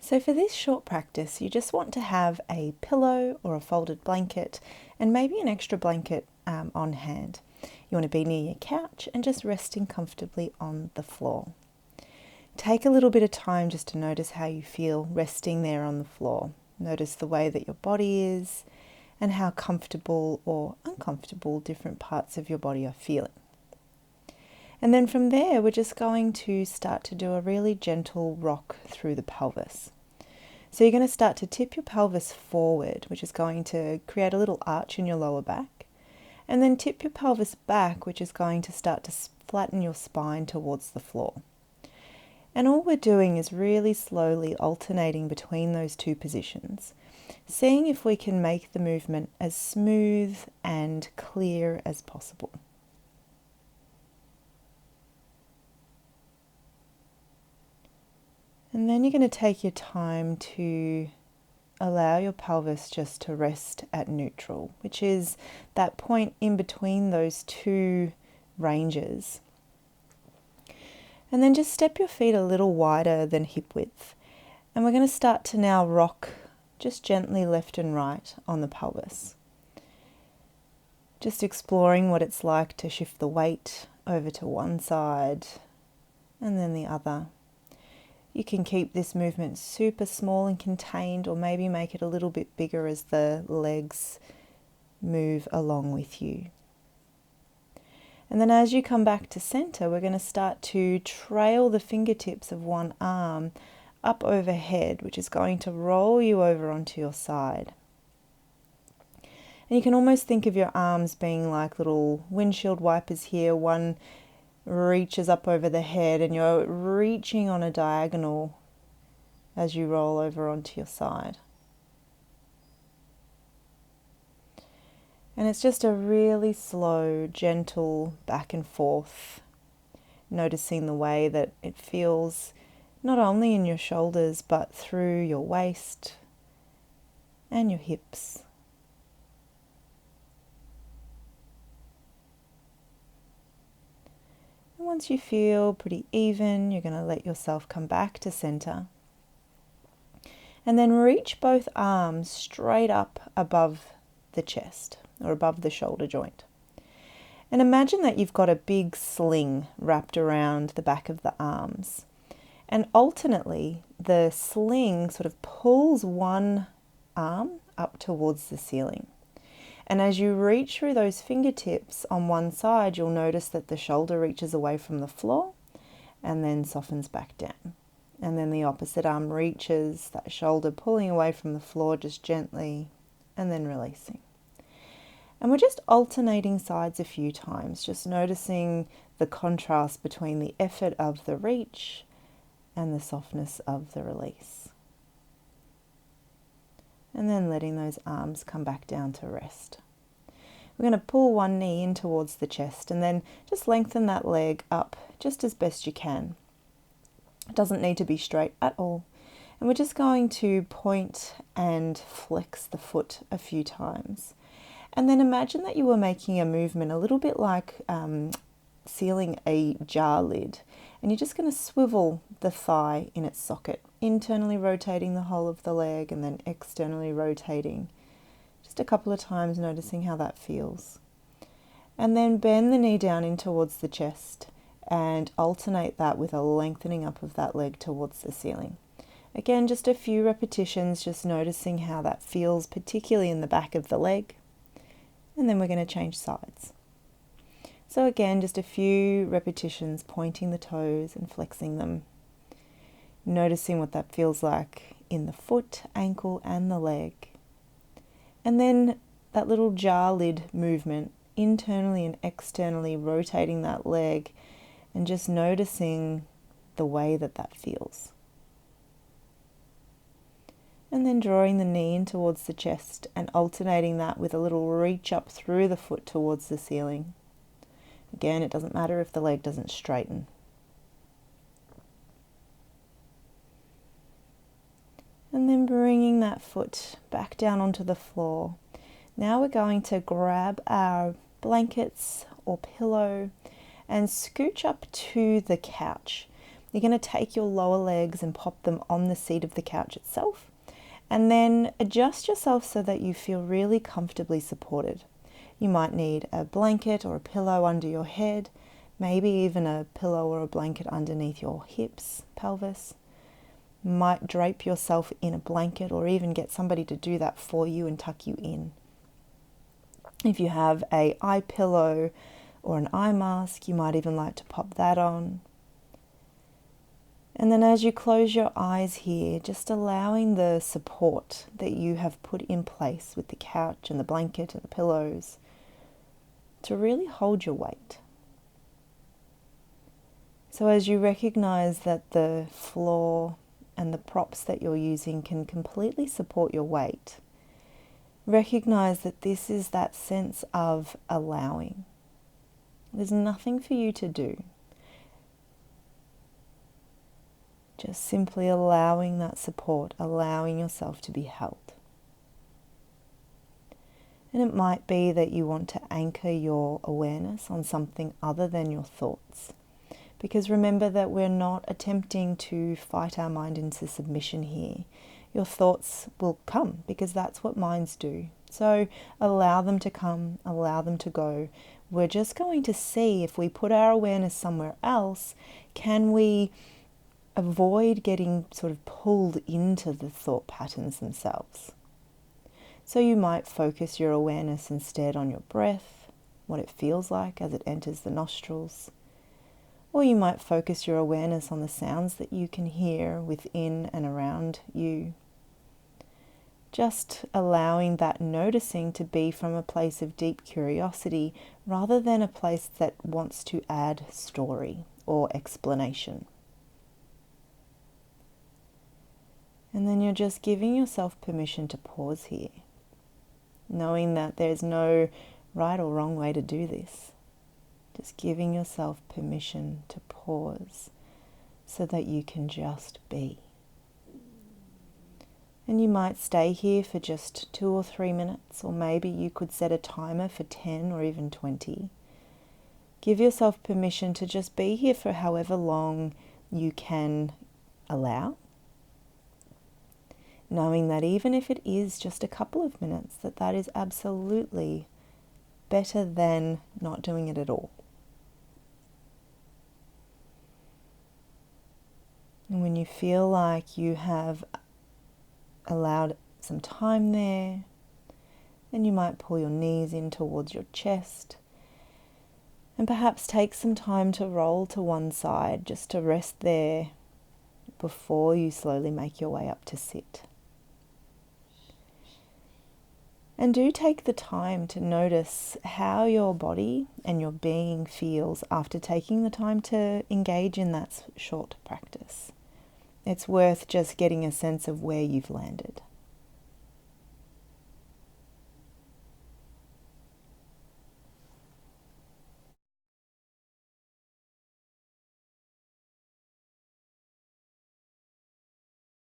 So for this short practice, you just want to have a pillow or a folded blanket and maybe an extra blanket on hand. You want to be near your couch and just resting comfortably on the floor. Take a little bit of time just to notice how you feel resting there on the floor. Notice the way that your body is and how comfortable or uncomfortable different parts of your body are feeling. And then from there, we're just going to start to do a really gentle rock through the pelvis. So you're going to start to tip your pelvis forward, which is going to create a little arch in your lower back. And then tip your pelvis back, which is going to start to flatten your spine towards the floor. And all we're doing is really slowly alternating between those two positions, seeing if we can make the movement as smooth and clear as possible. And then you're going to take your time to allow your pelvis just to rest at neutral, which is that point in between those two ranges. And then just step your feet a little wider than hip width. And we're going to start to now rock just gently left and right on the pelvis. Just exploring what it's like to shift the weight over to one side and then the other. You can keep this movement super small and contained, or maybe make it a little bit bigger as the legs move along with you. And then as you come back to center, we're going to start to trail the fingertips of one arm up overhead, which is going to roll you over onto your side. And you can almost think of your arms being like little windshield wipers here. One reaches up over the head and you're reaching on a diagonal as you roll over onto your side. And it's just a really slow, gentle back and forth, noticing the way that it feels not only in your shoulders but through your waist and your hips. Once you feel pretty even, you're going to let yourself come back to center. And then reach both arms straight up above the chest or above the shoulder joint. And imagine that you've got a big sling wrapped around the back of the arms. And alternately, the sling sort of pulls one arm up towards the ceiling. And as you reach through those fingertips on one side, you'll notice that the shoulder reaches away from the floor and then softens back down. And then the opposite arm reaches, that shoulder pulling away from the floor just gently and then releasing. And we're just alternating sides a few times, just noticing the contrast between the effort of the reach and the softness of the release. And then letting those arms come back down to rest. We're going to pull one knee in towards the chest and then just lengthen that leg up just as best you can. It doesn't need to be straight at all. And we're just going to point and flex the foot a few times. And then imagine that you were making a movement a little bit like sealing a jar lid. And you're just going to swivel the thigh in its socket, internally rotating the whole of the leg and then externally rotating. Just a couple of times, noticing how that feels. And then bend the knee down in towards the chest and alternate that with a lengthening up of that leg towards the ceiling. Again, just a few repetitions, just noticing how that feels, particularly in the back of the leg. And then we're going to change sides. So again, just a few repetitions, pointing the toes and flexing them. Noticing what that feels like in the foot, ankle, and the leg. And then that little jar lid movement, internally and externally rotating that leg and just noticing the way that that feels. And then drawing the knee in towards the chest and alternating that with a little reach up through the foot towards the ceiling. Again, it doesn't matter if the leg doesn't straighten. And then bringing that foot back down onto the floor. Now we're going to grab our blankets or pillow and scooch up to the couch. You're going to take your lower legs and pop them on the seat of the couch itself, and then adjust yourself so that you feel really comfortably supported. You might need a blanket or a pillow under your head, maybe even a pillow or a blanket underneath your hips, pelvis. You might drape yourself in a blanket or even get somebody to do that for you and tuck you in. If you have an eye pillow or an eye mask, you might even like to pop that on. And then as you close your eyes here, just allowing the support that you have put in place with the couch and the blanket and the pillows to really hold your weight. So as you recognize that the floor and the props that you're using can completely support your weight, recognize that this is that sense of allowing. There's nothing for you to do. Just simply allowing that support, allowing yourself to be held. And it might be that you want to anchor your awareness on something other than your thoughts. Because remember that we're not attempting to fight our mind into submission here. Your thoughts will come because that's what minds do. So allow them to come, allow them to go. We're just going to see if we put our awareness somewhere else, can we avoid getting sort of pulled into the thought patterns themselves. So you might focus your awareness instead on your breath, what it feels like as it enters the nostrils. Or you might focus your awareness on the sounds that you can hear within and around you. Just allowing that noticing to be from a place of deep curiosity rather than a place that wants to add story or explanation. And then you're just giving yourself permission to pause here, knowing that there's no right or wrong way to do this. Just giving yourself permission to pause so that you can just be. And you might stay here for just 2 or 3 minutes, or maybe you could set a timer for 10 or even 20. Give yourself permission to just be here for however long you can allow, knowing that even if it is just a couple of minutes, that is absolutely better than not doing it at all. And when you feel like you have allowed some time there, then you might pull your knees in towards your chest and perhaps take some time to roll to one side just to rest there before you slowly make your way up to sit. And do take the time to notice how your body and your being feels after taking the time to engage in that short practice. It's worth just getting a sense of where you've landed.